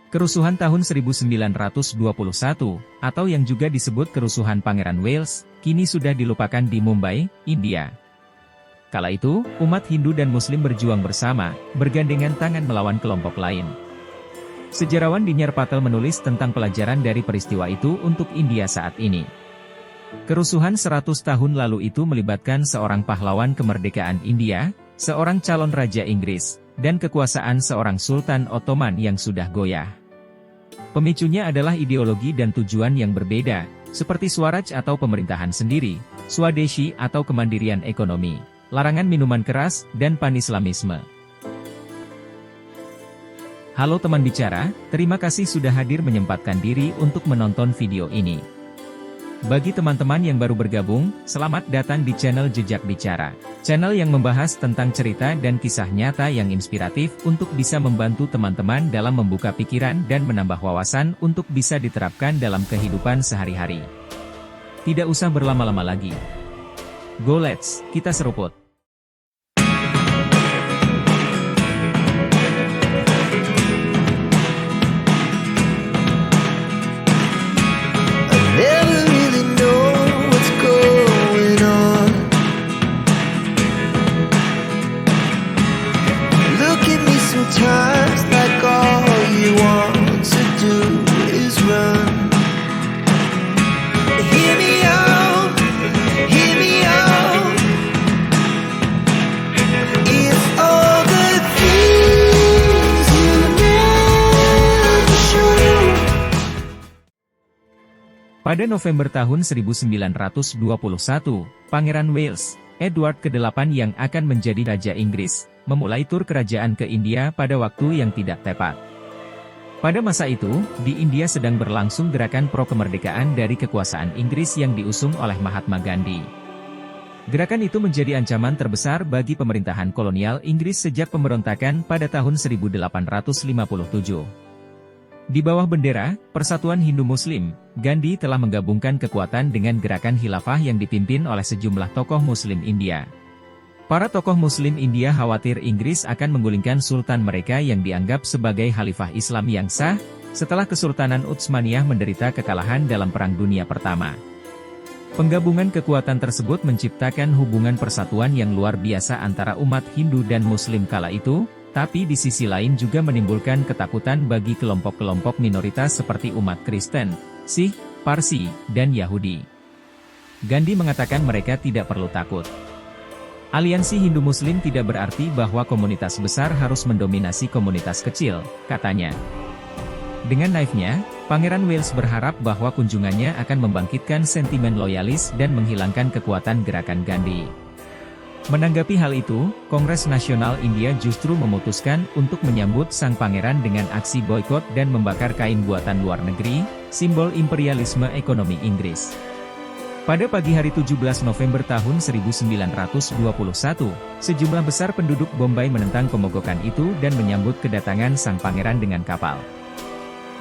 Kerusuhan tahun 1921, atau yang juga disebut Kerusuhan Pangeran Wales, kini sudah dilupakan di Mumbai, India. Kala itu, umat Hindu dan Muslim berjuang bersama, bergandengan tangan melawan kelompok lain. Sejarawan Dinyar Patel menulis tentang pelajaran dari peristiwa itu untuk India saat ini. Kerusuhan 100 tahun lalu itu melibatkan seorang pahlawan kemerdekaan India, seorang calon raja Inggris, dan kekuasaan seorang Sultan Ottoman yang sudah goyah. Pemicunya adalah ideologi dan tujuan yang berbeda, seperti Swaraj atau pemerintahan sendiri, Swadeshi atau kemandirian ekonomi, larangan minuman keras, dan Pan-Islamisme. Halo teman bicara, terima kasih sudah hadir menyempatkan diri untuk menonton video ini. Bagi teman-teman yang baru bergabung, selamat datang di channel Jejak Bicara. Channel yang membahas tentang cerita dan kisah nyata yang inspiratif untuk bisa membantu teman-teman dalam membuka pikiran dan menambah wawasan untuk bisa diterapkan dalam kehidupan sehari-hari. Tidak usah berlama-lama lagi. Go let's, kita seruput. Sometimes like all you want to do is run. Hear me out, hear me out. It's all the things you never show. Pada November tahun 1921, Pangeran Wales, Edward ke-8 yang akan menjadi Raja Inggris, memulai tur kerajaan ke India pada waktu yang tidak tepat. Pada masa itu, di India sedang berlangsung gerakan pro-kemerdekaan dari kekuasaan Inggris yang diusung oleh Mahatma Gandhi. Gerakan itu menjadi ancaman terbesar bagi pemerintahan kolonial Inggris sejak pemberontakan pada tahun 1857. Di bawah bendera Persatuan Hindu-Muslim, Gandhi telah menggabungkan kekuatan dengan gerakan khilafah yang dipimpin oleh sejumlah tokoh Muslim India. Para tokoh Muslim India khawatir Inggris akan menggulingkan sultan mereka yang dianggap sebagai khalifah Islam yang sah, setelah Kesultanan Utsmaniyah menderita kekalahan dalam Perang Dunia Pertama. Penggabungan kekuatan tersebut menciptakan hubungan persatuan yang luar biasa antara umat Hindu dan Muslim kala itu, tapi di sisi lain juga menimbulkan ketakutan bagi kelompok-kelompok minoritas seperti umat Kristen, Sikh, Parsi, dan Yahudi. Gandhi mengatakan mereka tidak perlu takut. Aliansi Hindu-Muslim tidak berarti bahwa komunitas besar harus mendominasi komunitas kecil, katanya. Dengan naifnya, Pangeran Wales berharap bahwa kunjungannya akan membangkitkan sentimen loyalis dan menghilangkan kekuatan gerakan Gandhi. Menanggapi hal itu, Kongres Nasional India justru memutuskan untuk menyambut sang pangeran dengan aksi boikot dan membakar kain buatan luar negeri, simbol imperialisme ekonomi Inggris. Pada pagi hari 17 November tahun 1921, sejumlah besar penduduk Bombay menentang pemogokan itu dan menyambut kedatangan sang pangeran dengan kapal.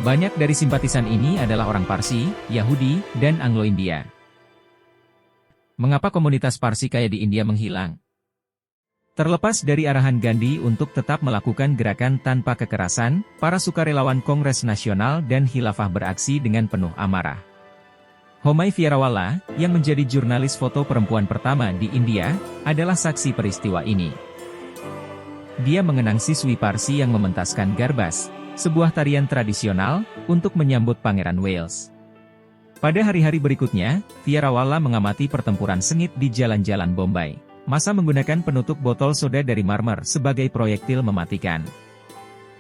Banyak dari simpatisan ini adalah orang Parsi, Yahudi, dan Anglo-India. Mengapa komunitas Parsi kaya di India menghilang? Terlepas dari arahan Gandhi untuk tetap melakukan gerakan tanpa kekerasan, para sukarelawan Kongres Nasional dan Khilafah beraksi dengan penuh amarah. Homi Vierawala, yang menjadi jurnalis foto perempuan pertama di India, adalah saksi peristiwa ini. Dia mengenang siswi Parsi yang mementaskan garbas, sebuah tarian tradisional, untuk menyambut Pangeran Wales. Pada hari-hari berikutnya, Vierawala mengamati pertempuran sengit di jalan-jalan Bombay. Massa menggunakan penutup botol soda dari marmer sebagai proyektil mematikan.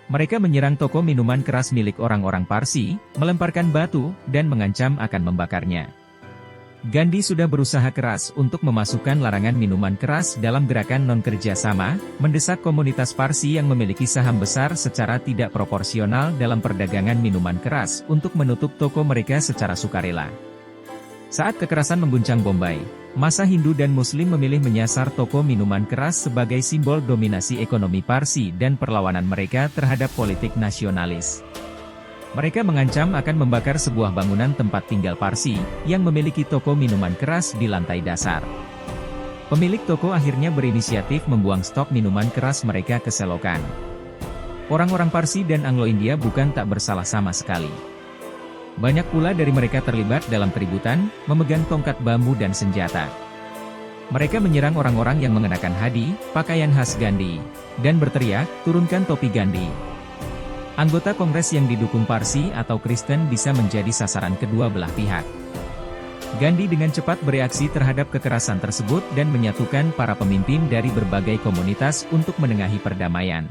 Mereka menyerang toko minuman keras milik orang-orang Parsi, melemparkan batu, dan mengancam akan membakarnya. Gandhi sudah berusaha keras untuk memasukkan larangan minuman keras dalam gerakan non-kerjasama, mendesak komunitas Parsi yang memiliki saham besar secara tidak proporsional dalam perdagangan minuman keras untuk menutup toko mereka secara sukarela. Saat kekerasan mengguncang Bombay, massa Hindu dan Muslim memilih menyasar toko minuman keras sebagai simbol dominasi ekonomi Parsi dan perlawanan mereka terhadap politik nasionalis. Mereka mengancam akan membakar sebuah bangunan tempat tinggal Parsi, yang memiliki toko minuman keras di lantai dasar. Pemilik toko akhirnya berinisiatif membuang stok minuman keras mereka ke selokan. Orang-orang Parsi dan Anglo-India bukan tak bersalah sama sekali. Banyak pula dari mereka terlibat dalam keributan, memegang tongkat bambu dan senjata. Mereka menyerang orang-orang yang mengenakan hadi, pakaian khas Gandhi, dan berteriak, "Turunkan topi Gandhi." Anggota Kongres yang didukung Parsi atau Kristen bisa menjadi sasaran kedua belah pihak. Gandhi dengan cepat bereaksi terhadap kekerasan tersebut dan menyatukan para pemimpin dari berbagai komunitas untuk menengahi perdamaian.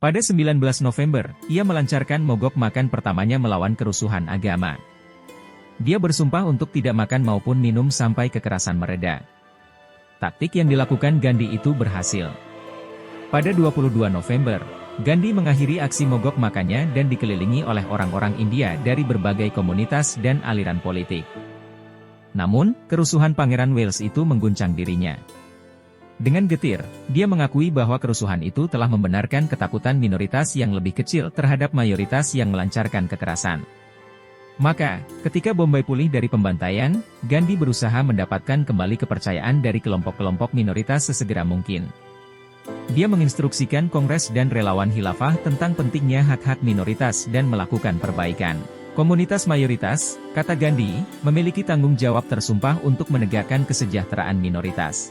Pada 19 November, ia melancarkan mogok makan pertamanya melawan kerusuhan agama. Dia bersumpah untuk tidak makan maupun minum sampai kekerasan mereda. Taktik yang dilakukan Gandhi itu berhasil. Pada 22 November, Gandhi mengakhiri aksi mogok makannya dan dikelilingi oleh orang-orang India dari berbagai komunitas dan aliran politik. Namun, kerusuhan Pangeran Wales itu mengguncang dirinya. Dengan getir, dia mengakui bahwa kerusuhan itu telah membenarkan ketakutan minoritas yang lebih kecil terhadap mayoritas yang melancarkan kekerasan. Maka, ketika Bombay pulih dari pembantaian, Gandhi berusaha mendapatkan kembali kepercayaan dari kelompok-kelompok minoritas sesegera mungkin. Dia menginstruksikan Kongres dan relawan Khilafah tentang pentingnya hak-hak minoritas dan melakukan perbaikan. Komunitas mayoritas, kata Gandhi, memiliki tanggung jawab tersumpah untuk menegakkan kesejahteraan minoritas.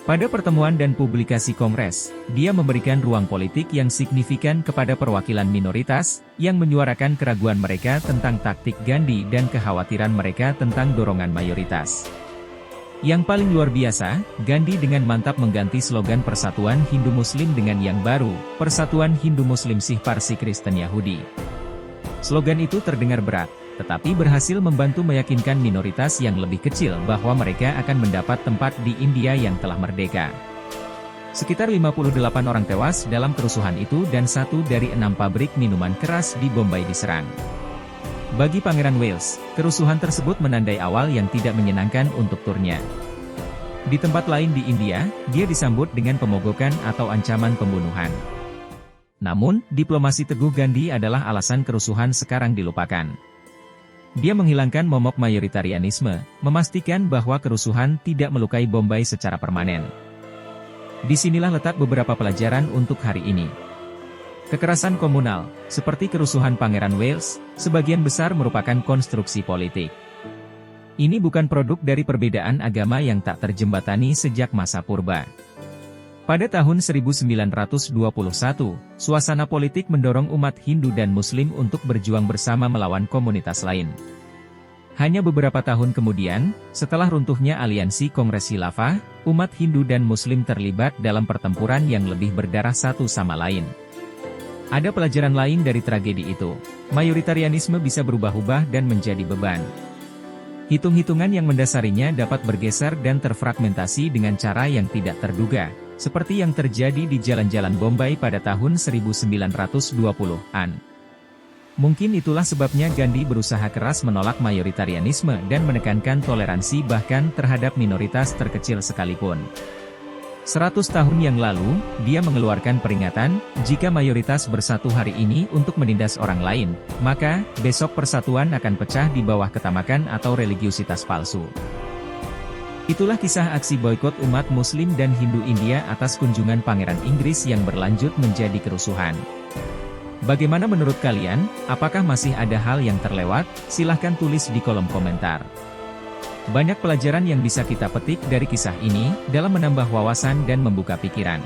Pada pertemuan dan publikasi Kongres, dia memberikan ruang politik yang signifikan kepada perwakilan minoritas, yang menyuarakan keraguan mereka tentang taktik Gandhi dan kekhawatiran mereka tentang dorongan mayoritas. Yang paling luar biasa, Gandhi dengan mantap mengganti slogan Persatuan Hindu-Muslim dengan yang baru, Persatuan Hindu-Muslim Sikh Parsi Kristen Yahudi. Slogan itu terdengar berat, tetapi berhasil membantu meyakinkan minoritas yang lebih kecil bahwa mereka akan mendapat tempat di India yang telah merdeka. Sekitar 58 orang tewas dalam kerusuhan itu dan 1 dari 6 pabrik minuman keras di Bombay diserang. Bagi Pangeran Wales, kerusuhan tersebut menandai awal yang tidak menyenangkan untuk turnya. Di tempat lain di India, dia disambut dengan pemogokan atau ancaman pembunuhan. Namun, diplomasi teguh Gandhi adalah alasan kerusuhan sekarang dilupakan. Dia menghilangkan momok mayoritarianisme, memastikan bahwa kerusuhan tidak melukai Bombay secara permanen. Disinilah letak beberapa pelajaran untuk hari ini. Kekerasan komunal, seperti kerusuhan Pangeran Wales, sebagian besar merupakan konstruksi politik. Ini bukan produk dari perbedaan agama yang tak terjembatani sejak masa purba. Pada tahun 1921, suasana politik mendorong umat Hindu dan Muslim untuk berjuang bersama melawan komunitas lain. Hanya beberapa tahun kemudian, setelah runtuhnya aliansi Kongres Khilafah, umat Hindu dan Muslim terlibat dalam pertempuran yang lebih berdarah satu sama lain. Ada pelajaran lain dari tragedi itu. Mayoritarianisme bisa berubah-ubah dan menjadi beban. Hitung-hitungan yang mendasarinya dapat bergeser dan terfragmentasi dengan cara yang tidak terduga, seperti yang terjadi di jalan-jalan Bombay pada tahun 1920-an. Mungkin itulah sebabnya Gandhi berusaha keras menolak mayoritarianisme dan menekankan toleransi bahkan terhadap minoritas terkecil sekalipun. 100 tahun yang lalu, dia mengeluarkan peringatan, jika mayoritas bersatu hari ini untuk menindas orang lain, maka, besok persatuan akan pecah di bawah ketamakan atau religiusitas palsu. Itulah kisah aksi boikot umat Muslim dan Hindu India atas kunjungan Pangeran Inggris yang berlanjut menjadi kerusuhan. Bagaimana menurut kalian? Apakah masih ada hal yang terlewat? Silahkan tulis di kolom komentar. Banyak pelajaran yang bisa kita petik dari kisah ini, dalam menambah wawasan dan membuka pikiran.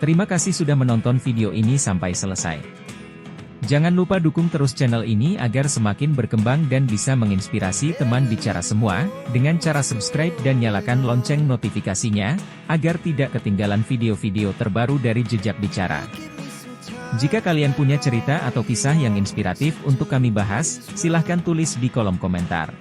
Terima kasih sudah menonton video ini sampai selesai. Jangan lupa dukung terus channel ini agar semakin berkembang dan bisa menginspirasi teman bicara semua, dengan cara subscribe dan nyalakan lonceng notifikasinya, agar tidak ketinggalan video-video terbaru dari Jejak Bicara. Jika kalian punya cerita atau kisah yang inspiratif untuk kami bahas, silahkan tulis di kolom komentar.